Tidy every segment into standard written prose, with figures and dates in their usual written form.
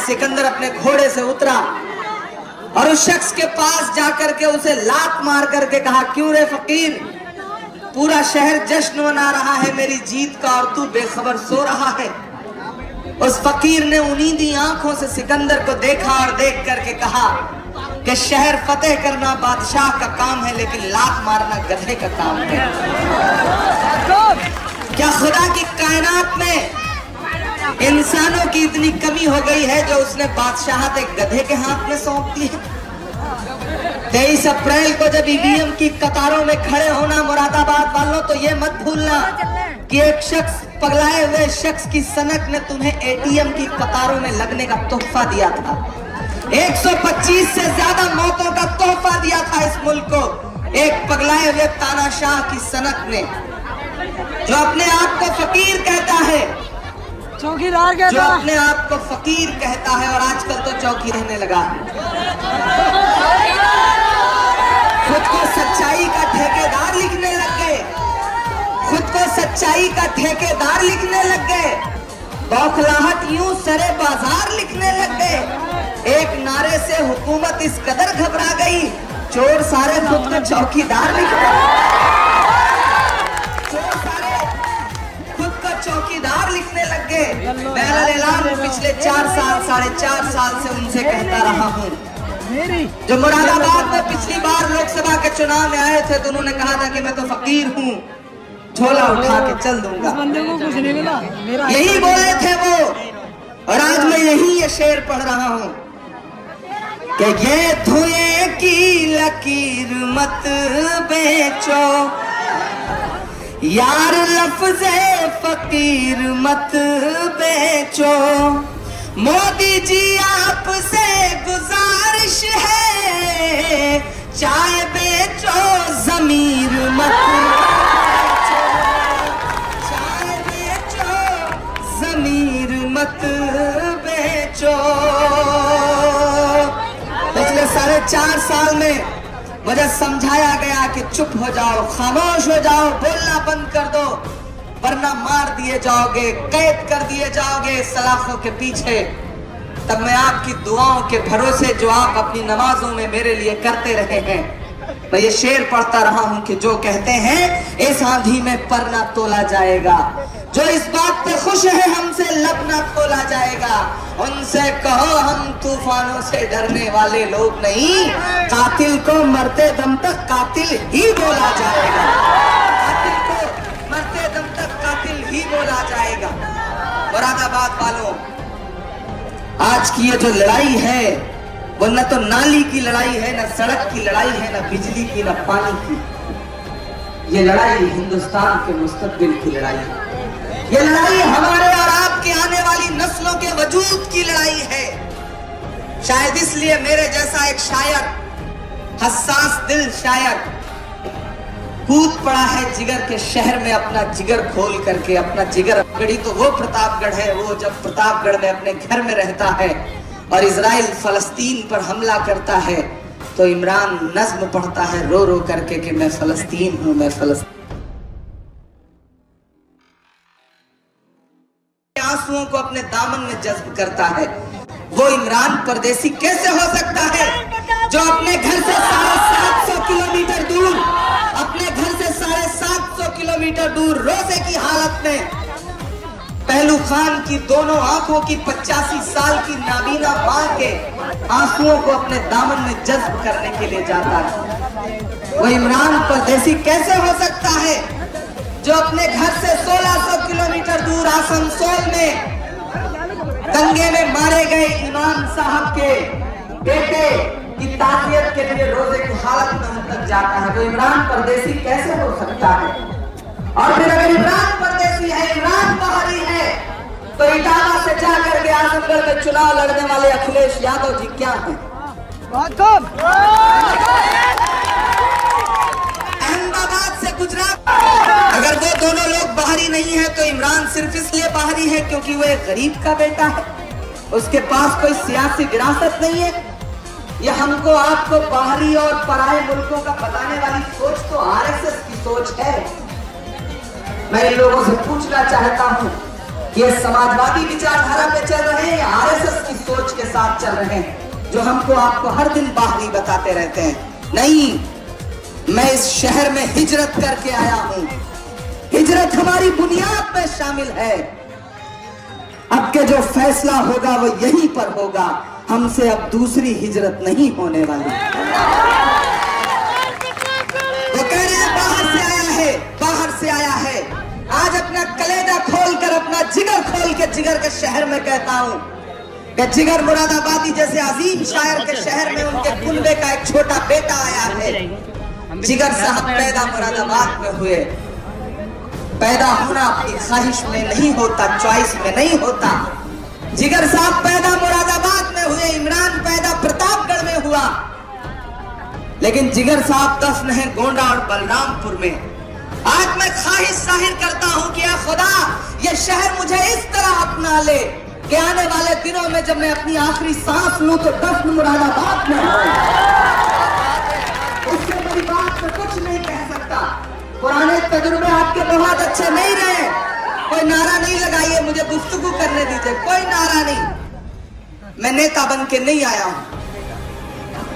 सिकंदर अपने घोड़े से उतरा और उस शख्स के पास जाकर के उसे लात मार करके कहा, क्यों रे फकीर, पूरा शहर जश्न मना रहा है मेरी जीत का और तू बेखबर सो रहा है। उस फकीर ने उनींदी आंखों से सिकंदर को देखा और देख करके कहा कि शहर फतेह करना बादशाह का काम है, लेकिन लात मारना गधे का काम है। क्या खुदा की कायनात में इंसानों की इतनी कमी हो गई है जो उसने बादशाहत एक गधे के हाथ में सौंप दी है? 23 अप्रैल को जब ईवीएम की कतारों में खड़े होना मुरादाबाद वालों, तो ये मत भूलना कि एक शख्स, पगलाए हुए शख्स की सनक ने तुम्हें एटीएम की कतारों में लगने का तोहफा दिया था। 125 से ज्यादा मौतों का तोहफा दिया था इस मुल्क को एक पगलाए हुए तानाशाह की सनक ने, जो अपने आप को फकीर कहता है, चौकीदार कहता, जो अपने आप को फकीर कहता है और आजकल तो चौकी रहने लगा। खुद को सच्चाई का ठेकेदार लिखने लग गए, खुद को सच्चाई का ठेकेदार लिखने लग गए, बौखलाहट यूं सरे बाजार लिखने लग गए। एक नारे से हुकूमत इस कदर घबरा गई, चोर सारे खुद को चौकीदार लिख गए, चोर सारे खुद को चौकीदार लिखने लग गए। मैं पिछले 4 साल 4.5 साल से उनसे कहता रहा हूँ, जो मुरादाबाद में पिछली बार लोकसभा के चुनाव में आए थे तो उन्होंने कहा था कि मैं तो फकीर हूँ, झोला उठा के चल दूंगा, यही बोले थे वो। और आज मैं यही ये शेर पढ़ रहा हूँ कि ये धुएं की लकीर मत बेचो यार, लफ्ज़े फकीर मत बेचो, मोदी जी आपसे गुजारिश है, चाय बेचो ज़मीर मत बेचो, चाय बेचो ज़मीर मत बेचो। पिछले 4.5 साल में मुझे समझाया गया कि चुप हो जाओ, खामोश हो जाओ, बोलना बंद कर दो, वरना मार दिए जाओगे, कैद कर दिए जाओगे सलाखों के पीछे। तब मैं आपकी दुआओं के भरोसे, जो आप अपनी नमाजों में मेरे लिए करते रहे हैं, मैं ये शेर पढ़ता रहा हूं कि जो कहते हैं इस आंधी में पर ना तोला जाएगा, जो इस बात पे खुश है हमसे लब ना खोला जाएगा, उनसे कहो हम तूफानों से डरने वाले लोग नहीं, कातिल को मरते दम तक कातिल ही बोला जाएगा, कातिल को मरते दम तक कातिल ही बोला जाएगा। मुरादाबाद वालों, आज की ये जो लड़ाई है वो न तो नाली की लड़ाई है, न सड़क की लड़ाई है, न बिजली की, न पानी की। ये लड़ाई हिंदुस्तान के मुस्तकबिल की लड़ाई है। ये लड़ाई हमारे और आपके आने वाली नस्लों के वजूद की लड़ाई है। शायद इसलिए मेरे जैसा एक शायर, हसास दिल शायर, कूद पड़ा है जिगर के शहर में अपना जिगर खोल करके। अपना जिगर गढ़ी तो वो प्रतापगढ़ है, वो जब प्रतापगढ़ में अपने घर में रहता है और इजराइल फलस्तीन पर हमला करता है तो इमरान नज्म पढ़ता है रो रो करके कि मैं फलस्तीन हूं, मैं फलस्तीन। आंसुओं को अपने दामन में जज्ब करता है। वो इमरान परदेसी कैसे हो सकता है जो अपने घर से 750 किलोमीटर दूर, अपने घर से 750 किलोमीटर दूर रोजे की हालत में पहलू खान की दोनों आंखों की 85 साल की नाबीना मां के आंसुओं को अपने दामन में जज्ब करने के लिए जाता है। वो इमरान परदेसी कैसे हो सकता है जो अपने घर से 1600 किलोमीटर दूर आसनसोल में दंगे में मारे गए इमाम साहब के बेटे की ताज़ियत के लिए रोजे की हालत में तक जाता है। वो इमरान परदेसी कैसे हो सकता है? और फिर अगर इमरान परदेसी है, इमरान बाहरी है, तो इटावा से जाकर के आजमगढ़ में चुनाव लड़ने वाले अखिलेश यादव जी क्या हैं? अहमदाबाद से गुजरात, अगर वो दोनों लोग बाहरी नहीं है तो इमरान सिर्फ इसलिए बाहरी है क्योंकि वो एक गरीब का बेटा है, उसके पास कोई सियासी विरासत नहीं है। ये हमको आपको बाहरी और पराये मुल्कों का बताने वाली सोच तो आरएसएस की सोच है। मैं इन लोगों से पूछना चाहता हूं, ये समाजवादी विचारधारा पे चल रहे हैं या आरएसएस की सोच के साथ चल रहे हैं, जो हमको आपको हर दिन बाहरी बताते रहते हैं। नहीं, मैं इस शहर में हिजरत करके आया हूं। हिजरत हमारी बुनियाद में शामिल है। अब के जो फैसला होगा वो यहीं पर होगा। हमसे अब दूसरी हिजरत नहीं होने वाली। वो कह रहे हैं बाहर से आया है, बाहर से आया है। आज अपना कलेजा खोलकर, अपना जिगर खोल के जिगर के शहर में कहता हूं कि जिगर मुरादाबादी जैसे अजीम शायर के शहर में उनके कुनबे का एक छोटा बेटा आया है। जिगर साहब पैदा मुरादाबाद में हुए। पैदा होना अपनी ख्वाहिश में नहीं होता, चॉइस में नहीं होता। जिगर साहब पैदा मुरादाबाद में हुए, इमरान पैदा प्रतापगढ़ में हुआ, लेकिन जिगर साहब दफन है गोंडा और बलरामपुर में। आज मैं ख्वाहिश जाहिर करता हूं कि या खुदा ये शहर मुझे इस तरह अपना ले कि आने वाले दिनों में जब मैं अपनी आखिरी सांस लूं तो दफन मुरादाबाद में हो। उससे बड़ी बात मैं कुछ नहीं कह सकता। पुराने तजुर्बे आपके बहुत अच्छे नहीं रहे। कोई नारा नहीं लगाइए, मुझे गुफ्तगू करने दीजिए। कोई नारा नहीं। मैं नेता बन के नहीं आया हूं।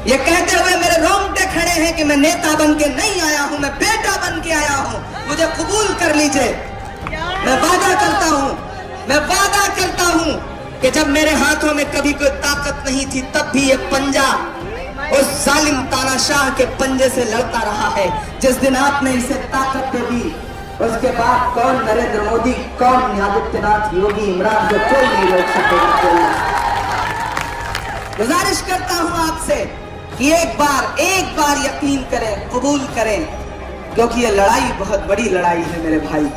ये कहते हुए मेरे रोंगटे खड़े हैं कि मैं नेता बन के नहीं आया हूं, मैं बेटा बन के आया हूं। मुझे कबूल कर लीजिए। मैं वादा करता हूं, मैं वादा करता हूं कि जब मेरे हाथों में कभी कोई ताकत नहीं थी, तब भी ये पंजा उस जालिम तानाशाह के पंजे से लड़ता रहा है। जिस दिन आपने इसे ताकत दे दी, उसके बाद कौन नरेंद्र मोदी, कौन आदित्यनाथ, योगी, इमरान को कोई नहीं रोक सकेगा। गुजारिश करता हूं आपसे कि एक बार यकीन करें, कबूल करें, क्योंकि ये लड़ाई बहुत बड़ी लड़ाई है मेरे भाई।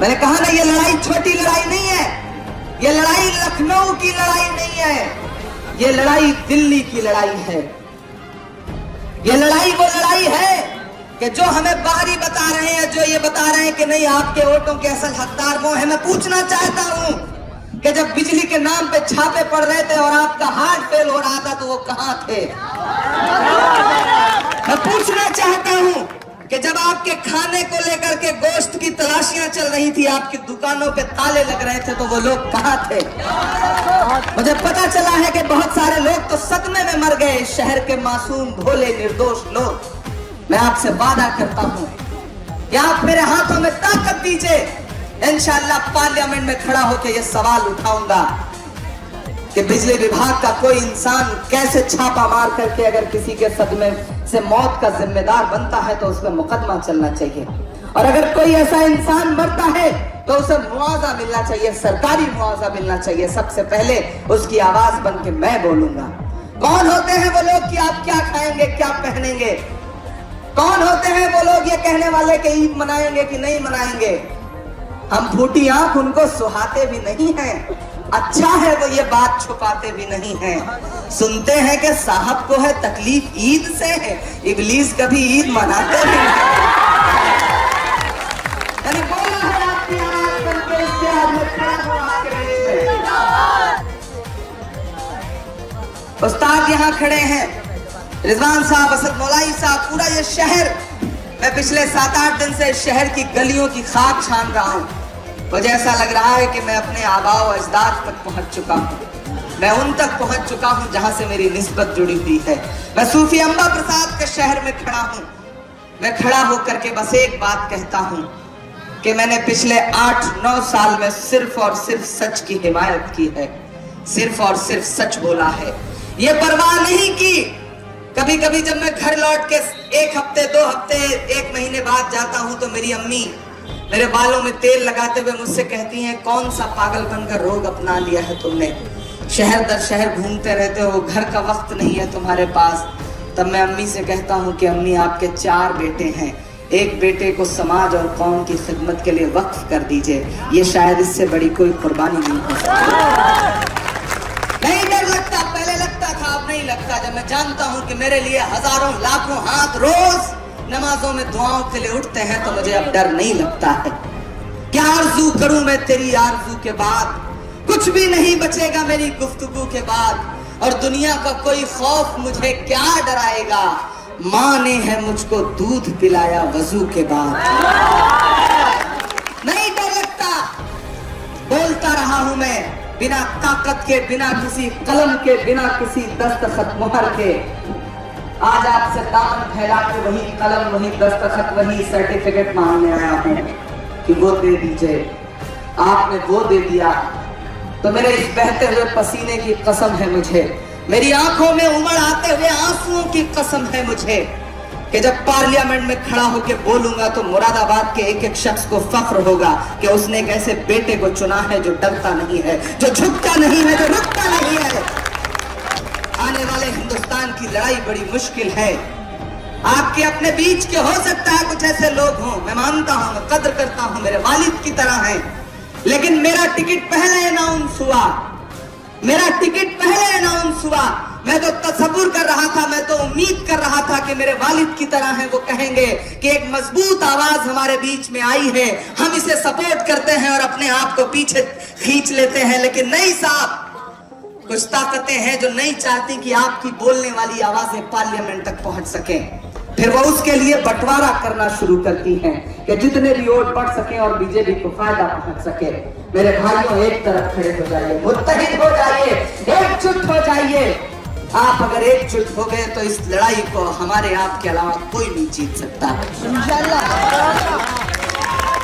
मैंने कहा ना, ये लड़ाई छोटी लड़ाई नहीं है। ये लड़ाई लखनऊ की लड़ाई नहीं है। ये लड़ाई दिल्ली की लड़ाई है। ये लड़ाई वो लड़ाई है कि जो हमें बाहरी बता रहे हैं, जो ये बता रहे हैं कि नहीं आपके वोटों के असल हकदार वो है। मैं पूछना चाहता हूं कि जब बिजली के नाम पे छापे पड़ रहे थे और आपका हार्ट फेल हो रहा था, तो वो कहां थे? मैं पूछना चाहता हूं कि जब आपके खाने को लेकर के गोश्त की तलाशियां चल रही थी, आपकी दुकानों पे ताले लग रहे थे, तो वो लोग कहां थे? मुझे पता चला है कि बहुत सारे लोग तो सदमे में मर गए, शहर के मासूम भोले निर्दोष लोग। मैं आपसे वादा करता हूं कि आप मेरे हाथों में ताकत दीजिए, इंशाअल्लाह पार्लियामेंट में खड़ा होकर यह सवाल उठाऊंगा कि बिजली विभाग का कोई इंसान कैसे छापा मार करके अगर किसी के सदमे से मौत का जिम्मेदार बनता है तो उसमें मुकदमा चलना चाहिए। और अगर कोई ऐसा इंसान मरता है तो उसे मुआवजा मिलना चाहिए, सरकारी मुआवजा मिलना चाहिए। सबसे पहले उसकी आवाज बन के मैं बोलूंगा। कौन होते हैं वो लोग कि आप क्या खाएंगे, क्या पहनेंगे? कौन होते हैं वो लोग ये कहने वाले कि ईद मनाएंगे कि नहीं मनाएंगे? हम फूटी आंख उनको सुहाते भी नहीं हैं। अच्छा है वो ये बात छुपाते भी नहीं हैं। सुनते हैं कि साहब को है तकलीफ ईद से है, इब्लीस कभी ईद मनाते नहीं है। बोला है आपकी आवाज बनके, इससे आज मैं खड़ा हूं आपके बीच में। उस्ताद यहाँ खड़े हैं, रिजवान साहब, असद मौलाई साहब, पूरा ये शहर। मैं पिछले 7-8 दिन से शहर की गलियों की खाक छान रहा हूं। मुझे ऐसा लग रहा है कि मैं अपने आबाओ अजदाद तक पहुंच चुका हूं। मैं उन तक पहुंच चुका हूं जहां से मेरी निस्बत जुड़ी हुई है। मैं सूफी अंबा प्रसाद के शहर में खड़ा हूं। मैं खड़ा होकर के बस एक बात कहता हूं कि मैंने पिछले 8-9 साल में सिर्फ और सिर्फ सच की हिमायत की है, सिर्फ और सिर्फ सच बोला है। ये परवाह नहीं की। कभी कभी जब मैं घर लौट के 1 हफ्ते 2 हफ्ते 1 महीने बाद जाता हूं तो मेरी अम्मी मेरे बालों में तेल लगाते हुए मुझसे कहती हैं, कौन सा पागलपन का रोग अपना लिया है तुमने? शहर दर शहर घूमते रहते हो, घर का वक्त नहीं है तुम्हारे पास। तब मैं अम्मी से कहता हूं कि अम्मी आपके 4 बेटे हैं, एक बेटे को समाज और कौम की खिदमत के लिए वक्फ कर दीजिए। ये शायद इससे बड़ी कोई कुर्बानी नहीं हो सकती। नहीं डर लगता, पहले लगता था, अब नहीं लगता। जब मैं जानता हूं कि मेरे लिए हजारों लाखों हाथ रोज नमाजों में दुआओं के लिए उठते हैं तो मुझे अब डर नहीं लगता है। क्या आरज़ू करूं मैं तेरी आरज़ू के बाद? कुछ भी नहीं बचेगा मेरी गुफ्तगू के बाद। और दुनिया का कोई खौफ मुझे क्या डराएगा? माँ ने है मुझको दूध पिलाया वजू के बाद। नहीं डर लगता, बोलता रहा हूं मैं। बिना ताकत के, बिना किसी कलम के, बिना किसी दस्तखत मुहर के आज आपसे दामन फैला के वही कलम, वही दस्तखत, वही सर्टिफिकेट मांगने आया हूं कि वो दे दीजिए। आपने वो दे दिया तो मेरे इस बहते हुए पसीने की कसम है मुझे, मेरी आंखों में उमड़ आते हुए आंसुओं की कसम है मुझे कि जब पार्लियामेंट में खड़ा होकर बोलूंगा तो मुरादाबाद के एक एक शख्स को फख्र होगा कि उसने एक ऐसे बेटे को चुना है जो डरता नहीं है, जो झुकता नहीं है, जो रुकता नहीं है। आने वाले हिंदुस्तान की लड़ाई बड़ी मुश्किल है। आपके अपने बीच के हो सकता है कुछ ऐसे लोग हों, मैं मानता हूं, मैं कद्र करता हूं, मेरे वालिद की तरह हैं, लेकिन मेरा टिकट पहले अनाउंस हुआ, मेरा टिकट पहले अनाउंस हुआ। मैं तो तसव्वुर कर रहा था, मैं तो उम्मीद कर रहा था कि मेरे वालिद की तरह हैं, वो कहेंगे कि एक मजबूत आवाज हमारे बीच में आई है, हम इसे सपोर्ट करते हैं और अपने आप को पीछे खींच लेते हैं। लेकिन नहीं साहब, कुछ ताकतें हैं जो नहीं चाहती कि आपकी बोलने वाली आवाजें पार्लियामेंट तक पहुंच सके। फिर वो उसके लिए बंटवारा करना शुरू करती हैं कि जितने भी वोट पड़ सके और बीजेपी को फायदा पहुंच सके। मेरे भाइयों, एक तरफ खड़े हो जाइए, मुत्तहिद हो जाइए, एकजुट हो जाइए। आप अगर एकजुट हो गए तो इस लड़ाई को हमारे आपके अलावा कोई नहीं जीत सकता। इंशाअल्लाह।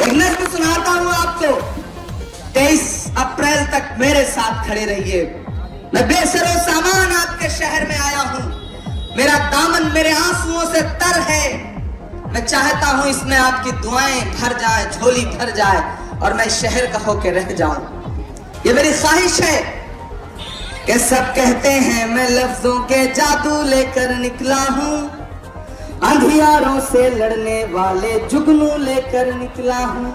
एक नज़्म सुनाता हूं आपको, 23 अप्रैल तक मेरे साथ खड़े रहिए। मैं बेसरो सामान आपके शहर में आया हूं, मेरा दामन मेरे आंसुओं से तर है। मैं चाहता हूं इसमें आपकी दुआएं भर जाएं, झोली भर जाए और मैं शहर का होके रह जाऊं। ये मेरी ख्वाहिश है कि सब कहते हैं मैं लफ्जों के जादू लेकर निकला हूं, अंधियारों से लड़ने वाले जुगनू लेकर निकला हूं।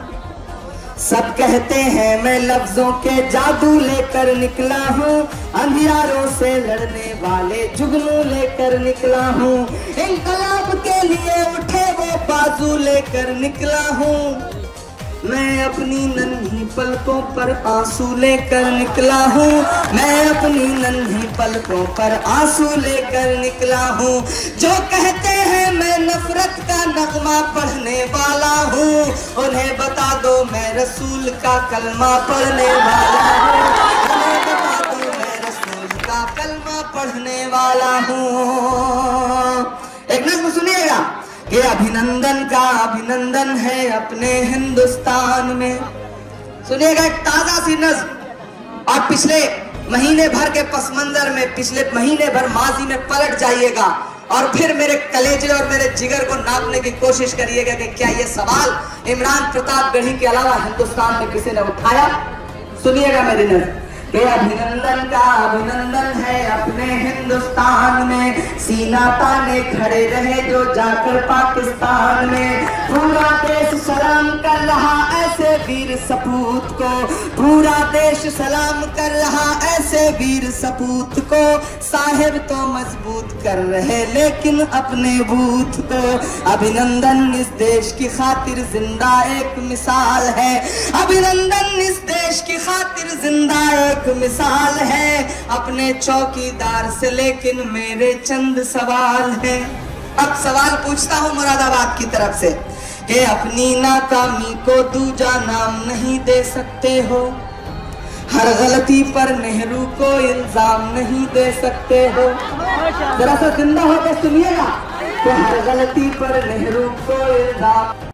सब कहते हैं मैं लफ्जों के जादू लेकर निकला हूँ, अंधियारों से लड़ने वाले जुगनू लेकर निकला हूँ। इंकलाब के लिए उठे वो बाजू लेकर निकला हूँ। मैं अपनी नन्ही पलकों पर आंसू लेकर निकला हूँ, मैं अपनी नन्ही पलकों पर आंसू लेकर निकला हूँ। जो कहते हैं मैं नफरत का नगमा पढ़ने वाला हूँ, उन्हें बता दो मैं रसूल का कलमा पढ़ने वाला हूँ, उन्हें बता दो मैं रसूल का कलमा पढ़ने वाला हूँ। एक नज़्म सुनिएगा, ये अभिनंदन का अभिनंदन है अपने हिंदुस्तान में। सुनिएगा एक ताजा सी नज़्म और पिछले महीने भर के पस मंजर में, पिछले महीने भर माजी में पलट जाइएगा और फिर मेरे कलेजे और मेरे जिगर को नापने की कोशिश करिएगा कि क्या ये सवाल इमरान प्रतापगढ़ी के अलावा हिंदुस्तान में किसी ने उठाया। सुनिएगा मेरी नज़्म, ये अभिनंदन का अभिनंदन है अपने हिंदुस्तान में, सीना ताने खड़े रहे जो जाकर पाकिस्तान में। पूरा देश सलाम कर रहा ऐसे वीर सपूत को, पूरा देश सलाम कर रहा ऐसे वीर सपूत को। साहिब तो मजबूत कर रहे लेकिन अपने बूथ को। अभिनंदन इस देश की खातिर जिंदा एक मिसाल है, अभिनंदन इस देश की खातिर जिंदा एक मिसाल है। अपने चौकीदार से लेकिन मेरे चंद सवाल हैं। अब सवाल पूछता हूं मुरादाबाद की तरफ से कि अपनी नाकामी को दूजा नाम नहीं दे सकते हो, हर गलती पर नेहरू को इल्जाम नहीं दे सकते हो। जरा सा जिंदा होकर सुनिएगा कि हर गलती पर नेहरू को इल्जाम